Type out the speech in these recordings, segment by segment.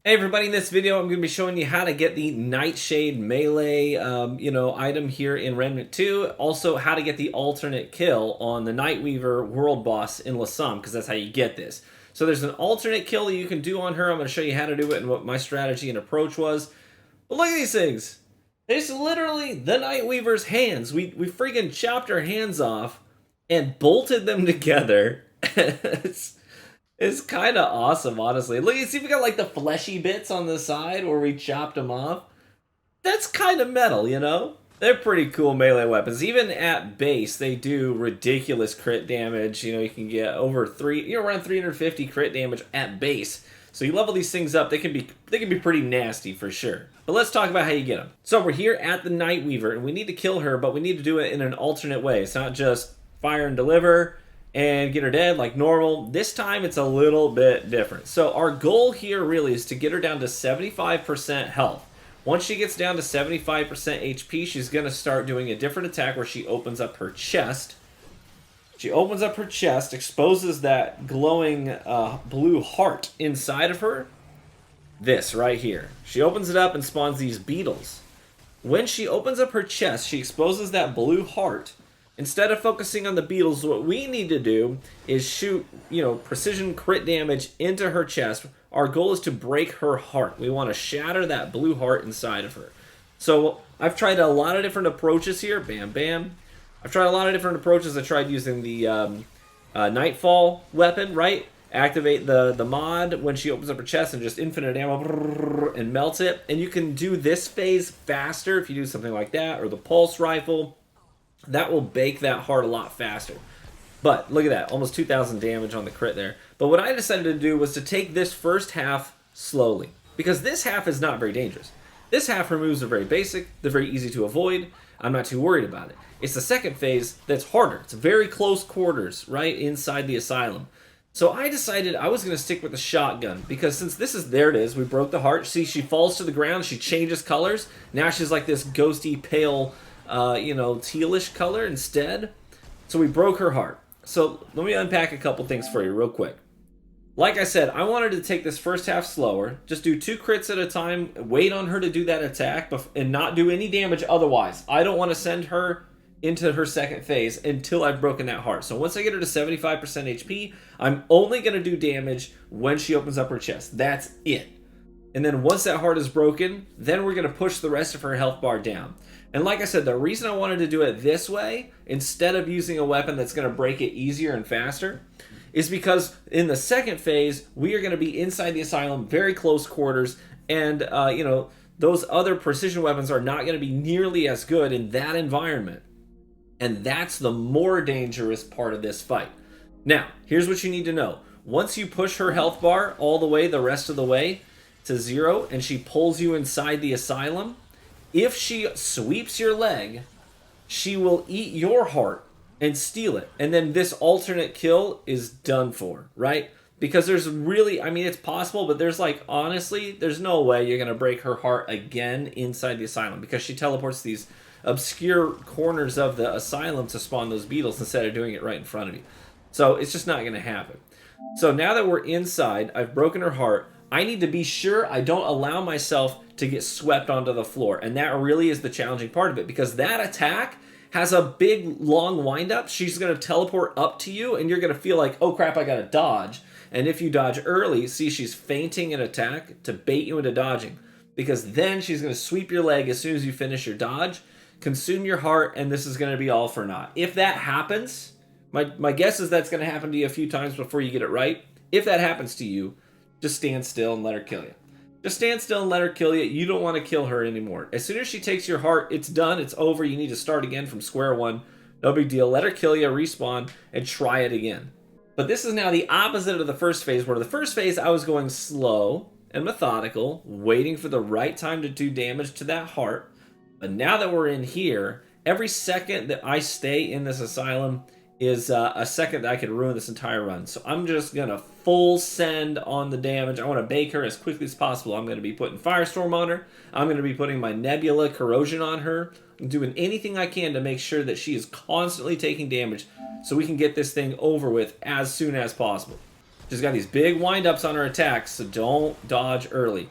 Hey everybody, in this video I'm going to be showing you how to get the Nightshade melee item here in Remnant 2. Also how to get the alternate kill on the Nightweaver world boss in Lasam, because that's how you get this. So there's an alternate kill that you can do on her. I'm going to show you how to do it and what my strategy and approach was. But look at these things. It's literally the Nightweaver's hands. We freaking chopped her hands off and bolted them together. It's kind of awesome, honestly. Look, you see we got like the fleshy bits on the side where we chopped them off. That's kind of metal, you know? They're pretty cool melee weapons. Even at base, they do ridiculous crit damage. You know, you can get over around 350 crit damage at base. So you level these things up, they can be pretty nasty for sure. But let's talk about how you get them. So we're here at the Nightweaver, and we need to kill her, but we need to do it in an alternate way. It's not just fire and deliver and get her dead like normal. This time it's a little bit different. So our goal here really is to get her down to 75% health. Once she gets down to 75% HP, she's going to start doing a different attack where she opens up her chest. She opens up her chest, exposes that glowing blue heart inside of her. This right here. She opens it up and spawns these beetles. When she opens up her chest, she exposes that blue heart. Instead of focusing on the beetles, what we need to do is shoot, precision crit damage into her chest. Our goal is to break her heart. We want to shatter that blue heart inside of her. So I've tried a lot of different approaches here. Bam, bam. I've tried a lot of different approaches. I tried using the Nightfall weapon, right? Activate the mod when she opens up her chest and just infinite ammo and melts it. And you can do this phase faster if you do something like that, or the pulse rifle. That will bake that heart a lot faster. But look at that, almost 2,000 damage on the crit there. But what I decided to do was to take this first half slowly, because this half is not very dangerous. This half removes are very basic, they're very easy to avoid. I'm not too worried about it. It's the second phase that's harder. It's very close quarters, right inside the asylum. So I decided I was going to stick with the shotgun, because since there it is, we broke the heart. See, she falls to the ground, she changes colors. Now she's like this ghosty, pale, tealish color instead. So we broke her heart. So let me unpack a couple things for you real quick. Like I said, I wanted to take this first half slower, just do 2 crits at a time, wait on her to do that attack, and not do any damage otherwise. I don't want to send her into her second phase until I've broken that heart. So once I get her to 75% HP, I'm only going to do damage when she opens up her chest. That's it. And then once that heart is broken, then we're going to push the rest of her health bar down. And like I said, the reason I wanted to do it this way, instead of using a weapon that's going to break it easier and faster, is because in the second phase, we are going to be inside the asylum, very close quarters, and, those other precision weapons are not going to be nearly as good in that environment. And that's the more dangerous part of this fight. Now, here's what you need to know. Once you push her health bar all the way, the rest of the way, to 0, and she pulls you inside the asylum, if she sweeps your leg, she will eat your heart and steal it. And then this alternate kill is done for, right? Because there's really, it's possible, but honestly, there's no way you're going to break her heart again inside the asylum, because she teleports these obscure corners of the asylum to spawn those beetles instead of doing it right in front of you. So it's just not going to happen. So now that we're inside, I've broken her heart. I need to be sure I don't allow myself to get swept onto the floor. And that really is the challenging part of it, because that attack has a big, long windup. She's going to teleport up to you, and you're going to feel like, oh crap, I got to dodge. And if you dodge early, see, she's feinting an attack to bait you into dodging, because then she's going to sweep your leg as soon as you finish your dodge, consume your heart, and this is going to be all for naught. If that happens, my guess is that's going to happen to you a few times before you get it right. If that happens to you, just stand still and let her kill you. Just stand still and let her kill you. You don't want to kill her anymore. As soon as she takes your heart, it's done. It's over. You need to start again from square one. No big deal. Let her kill you, respawn, and try it again. But this is now the opposite of the first phase, where the first phase I was going slow and methodical, waiting for the right time to do damage to that heart. But now that we're in here, every second that I stay in this asylum is a second that I could ruin this entire run. So I'm just going to full send on the damage. I want to bake her as quickly as possible. I'm going to be putting Firestorm on her. I'm going to be putting my Nebula Corrosion on her. I'm doing anything I can to make sure that she is constantly taking damage so we can get this thing over with as soon as possible. She's got these big windups on her attacks, so don't dodge early.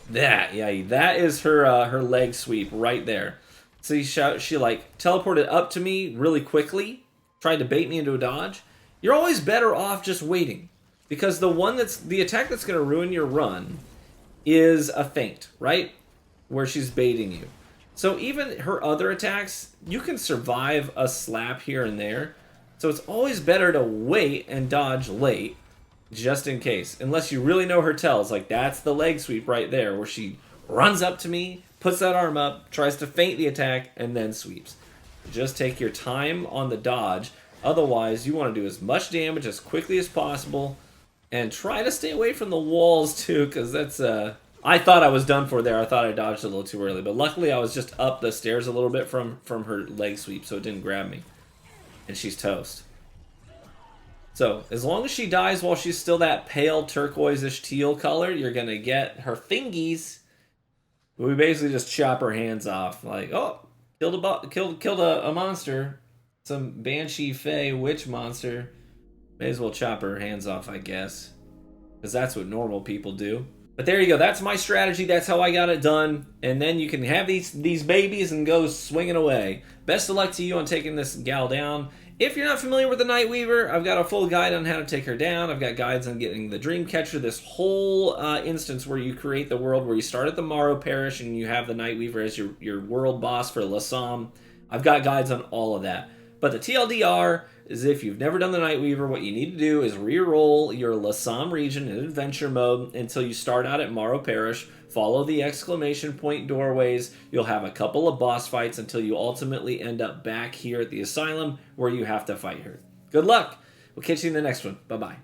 That is her her leg sweep right there. See, she like teleported up to me really quickly, tried to bait me into a dodge. You're always better off just waiting, because the attack that's going to ruin your run is a feint, right? Where she's baiting you. So even her other attacks, you can survive a slap here and there. So it's always better to wait and dodge late, just in case. Unless you really know her tells, like that's the leg sweep right there, where she runs up to me, puts that arm up, tries to feint the attack, and then sweeps. Just take your time on the dodge. Otherwise, you want to do as much damage as quickly as possible, and try to stay away from the walls too, because that's I thought I was done for there. I thought I dodged a little too early, but luckily I was just up the stairs a little bit from her leg sweep, so it didn't grab me. And she's toast. So, as long as she dies while she's still that pale turquoise-ish teal color, you're going to get her fingies. We basically just chop her hands off. Like, oh, killed a monster. Some Banshee Fey witch monster. May as well chop her hands off, I guess. Because that's what normal people do. But there you go. That's my strategy. That's how I got it done. And then you can have these babies and go swinging away. Best of luck to you on taking this gal down. If you're not familiar with the Nightweaver, I've got a full guide on how to take her down. I've got guides on getting the Dreamcatcher, this whole instance where you create the world where you start at the Morrow Parish and you have the Nightweaver as your world boss for Lassam. I've got guides on all of that. But the TLDR is, if you've never done the Nightweaver, what you need to do is re-roll your Lassam region in adventure mode until you start out at Morrow Parish. Follow the exclamation point doorways. You'll have a couple of boss fights until you ultimately end up back here at the asylum where you have to fight her. Good luck. We'll catch you in the next one. Bye-bye.